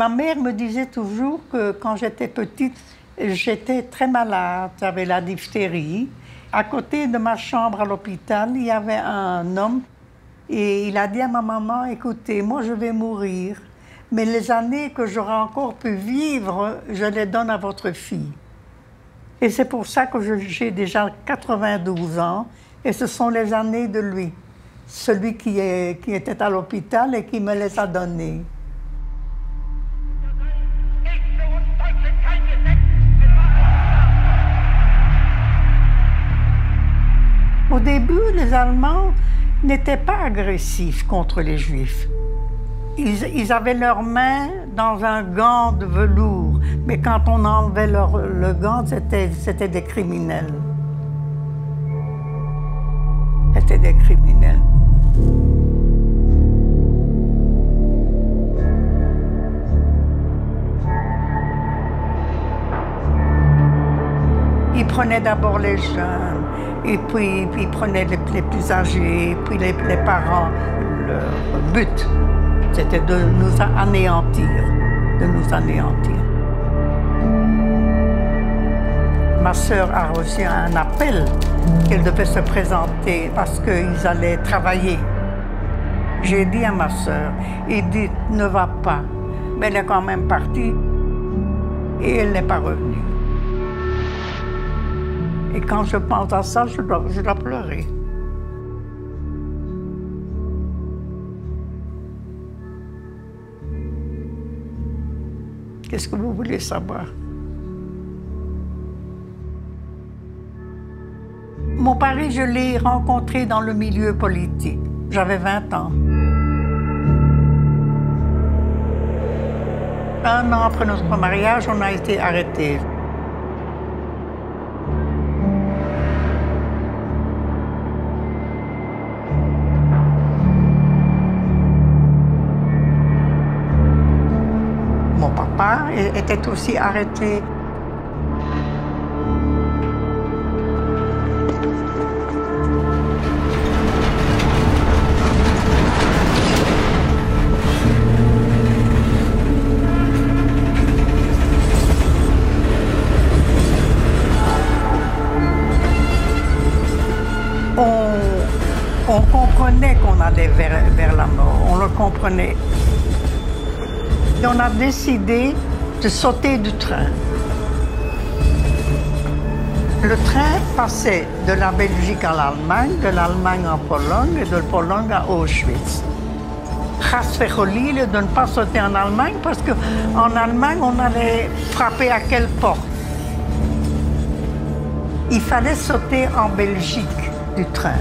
Ma mère me disait toujours que quand j'étais petite, j'étais très malade, j'avais la diphtérie. À côté de ma chambre à l'hôpital, il y avait un homme et il a dit à ma maman, écoutez, moi je vais mourir, mais les années que j'aurai encore pu vivre, je les donne à votre fille. Et c'est pour ça que j'ai déjà 92 ans et ce sont les années de lui, celui qui était à l'hôpital et qui me les a données. Au début, les Allemands n'étaient pas agressifs contre les Juifs. Ils avaient leurs mains dans un gant de velours, mais quand on enlevait le gant, c'était des criminels. C'était des criminels. Ils prenaient d'abord les jeunes, et puis ils prenaient les plus âgés, puis les parents. Leur but, c'était de nous anéantir, Ma sœur a reçu un appel qu'elle devait se présenter parce qu'ils allaient travailler. J'ai dit à ma sœur, Edith ne va pas, mais elle est quand même partie et elle n'est pas revenue. Et quand je pense à ça, je dois pleurer. Qu'est-ce que vous voulez savoir? Mon mari, je l'ai rencontré dans le milieu politique. J'avais 20 ans. Un an après notre mariage, on a été arrêtés. Mon papa était aussi arrêté. On comprenait qu'on allait vers la mort, on le comprenait. Et on a décidé de sauter du train. Le train passait de la Belgique à l'Allemagne, de l'Allemagne en Pologne et de Pologne à Auschwitz. Chas v'cholil de ne pas sauter en Allemagne parce qu'en Allemagne, on allait frapper à quelle porte? Il fallait sauter en Belgique du train.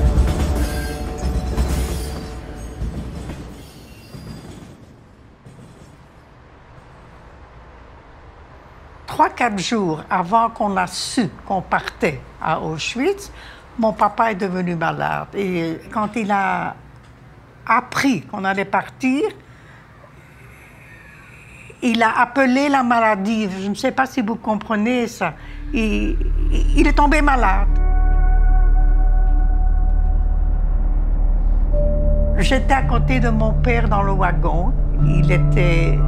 3-4 jours avant qu'on a su qu'on partait à Auschwitz, mon papa est devenu malade. Et quand il a appris qu'on allait partir, il a appelé la maladie. Je ne sais pas si vous comprenez ça. Il est tombé malade. J'étais à côté de mon père dans le wagon. Il était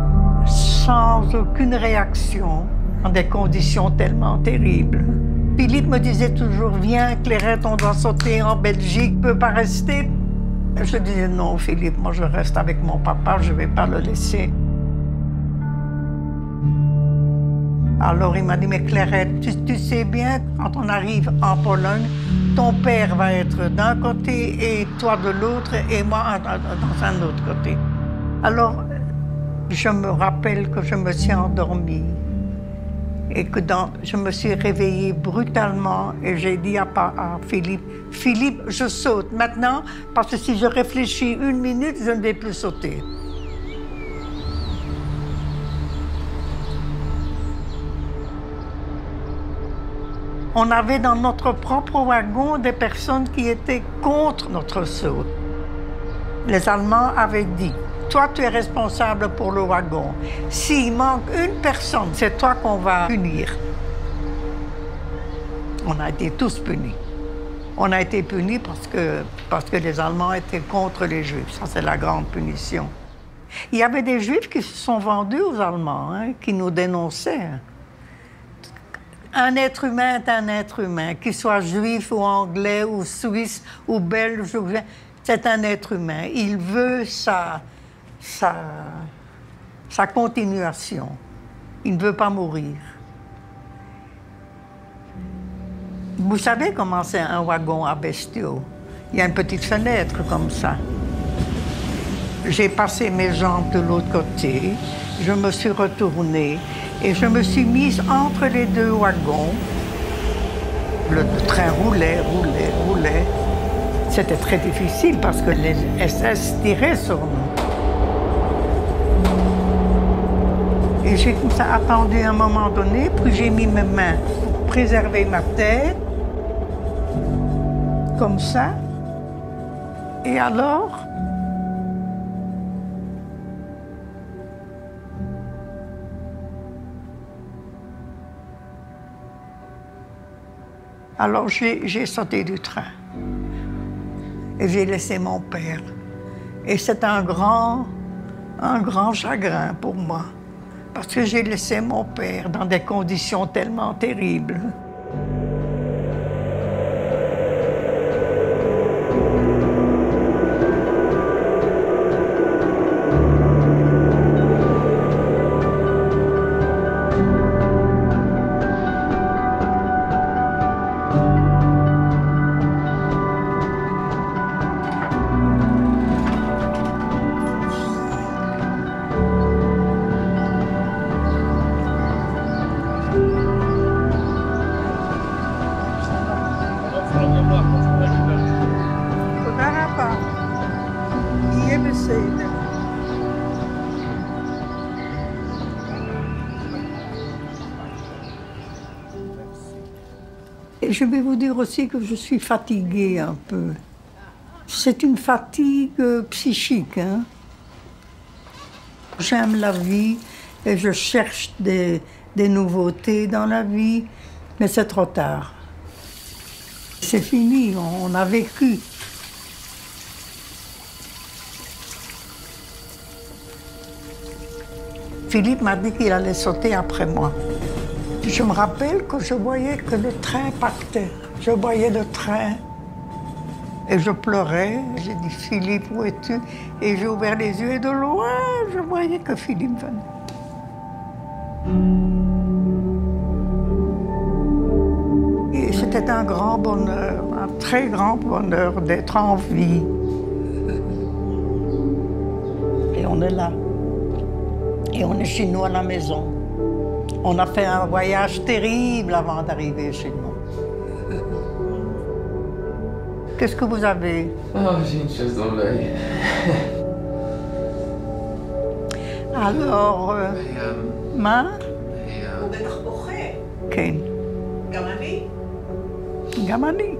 sans aucune réaction, dans des conditions tellement terribles. Philippe me disait toujours, viens Clairette, on doit sauter en Belgique, ne peut pas rester. Je disais, non Philippe, moi je reste avec mon papa, je ne vais pas le laisser. Alors il m'a dit, mais Clairette, tu sais bien, quand on arrive en Pologne, ton père va être d'un côté et toi de l'autre et moi dans un autre côté. Alors, je me rappelle que je me suis endormie et que je me suis réveillée brutalement et j'ai dit à Philippe, Philippe, je saute maintenant parce que si je réfléchis 1 minute, je ne vais plus sauter. On avait dans notre propre wagon des personnes qui étaient contre notre saut. Les Allemands avaient dit, toi tu es responsable pour le wagon. S'il manque une personne, c'est toi qu'on va punir. On a été tous punis. On a été punis parce que les Allemands étaient contre les Juifs. Ça, c'est la grande punition. Il y avait des Juifs qui se sont vendus aux Allemands, hein, qui nous dénonçaient. Un être humain est un être humain, qu'il soit juif ou anglais ou suisse ou belge, c'est un être humain. Il veut sa continuation. Il ne veut pas mourir. Vous savez comment c'est un wagon à bestiaux? Il y a une petite fenêtre comme ça. J'ai passé mes jambes de l'autre côté, je me suis retournée et je me suis mise entre les deux wagons. Le train roulait. C'était très difficile parce que les SS tiraient sur nous. Et j'ai comme ça attendu un moment donné, puis j'ai mis mes mains pour préserver ma tête, comme ça. Et alors, j'ai sauté du train et j'ai laissé mon père. Et c'est un grand chagrin pour moi, parce que j'ai laissé mon père dans des conditions tellement terribles. Et je vais vous dire aussi que je suis fatiguée un peu. C'est une fatigue psychique, hein. J'aime la vie et je cherche des nouveautés dans la vie, mais c'est trop tard. C'est fini, on a vécu. Philippe m'a dit qu'il allait sauter après moi. Je me rappelle que je voyais que le train partait. Je voyais le train et je pleurais. J'ai dit, Philippe, où es-tu? Et j'ai ouvert les yeux et de loin, je voyais que Philippe venait. Et c'était un grand bonheur, un très grand bonheur d'être en vie. Et on est là. Et on est chez nous à la maison. On a fait un voyage terrible avant d'arriver chez nous. Qu'est-ce que vous avez? Oh, j'ai une chose dans l'œil. Alors, מה? הוא בטח בוכה. כן. גם אני. גם אני.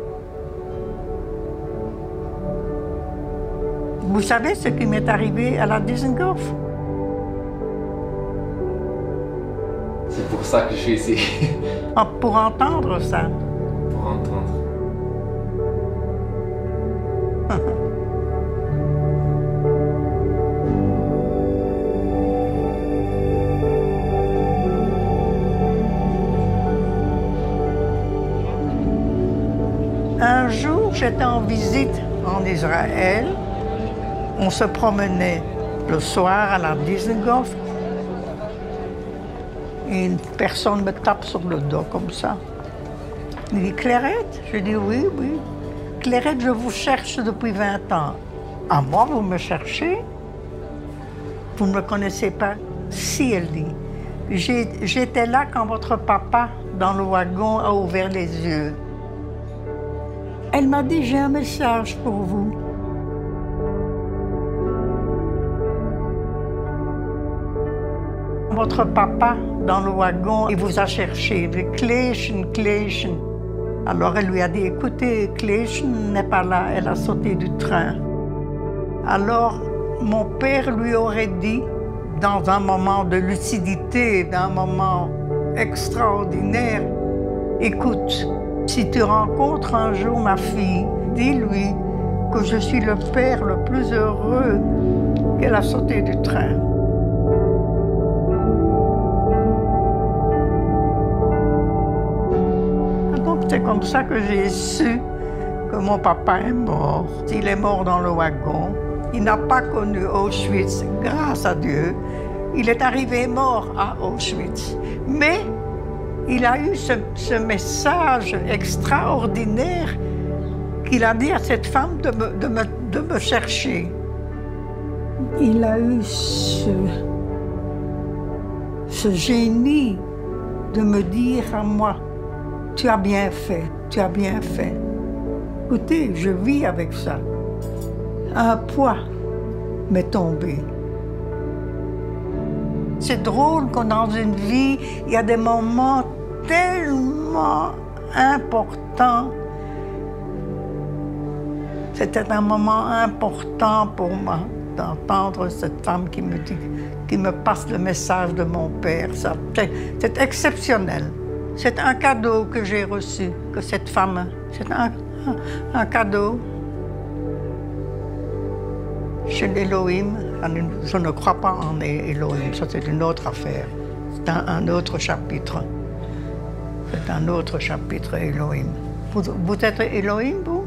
Vous savez ce qui m'est arrivé à la Dizengoff? C'est pour ça que je suis ici. Ah, pour entendre ça. Pour entendre. Un jour, j'étais en visite en Israël. On se promenait le soir à la Dizengoff. Et une personne me tape sur le dos comme ça. Il dit, Clairette? Je dis, oui, oui. Clairette, je vous cherche depuis 20 ans. À moi, vous me cherchez? Vous ne me connaissez pas? Si, elle dit. J'étais là quand votre papa, dans le wagon, a ouvert les yeux. Elle m'a dit, j'ai un message pour vous. Votre papa, dans le wagon, il vous a cherché. Kleichen. Alors elle lui a dit, écoutez, Kleichen n'est pas là, elle a sauté du train. Alors mon père lui aurait dit, dans un moment de lucidité, d'un moment extraordinaire, écoute, si tu rencontres un jour ma fille, dis-lui que je suis le père le plus heureux qu'elle a sauté du train. Donc c'est comme ça que j'ai su que mon papa est mort. Il est mort dans le wagon. Il n'a pas connu Auschwitz, grâce à Dieu. Il est arrivé mort à Auschwitz. Mais il a eu ce message extraordinaire qu'il a dit à cette femme de me chercher. Il a eu ce génie de me dire à moi, tu as bien fait, tu as bien fait. Écoutez, je vis avec ça. Un poids m'est tombé. C'est drôle que dans une vie, il y a des moments tellement importants. C'était un moment important pour moi d'entendre cette femme qui me passe le message de mon père. C'est exceptionnel. C'est un cadeau que j'ai reçu, que cette femme, c'est un cadeau. Chez l'Élohim, je ne crois pas en Élohim, ça c'est une autre affaire. C'est un autre chapitre. C'est un autre chapitre, Élohim. Vous êtes Élohim, vous?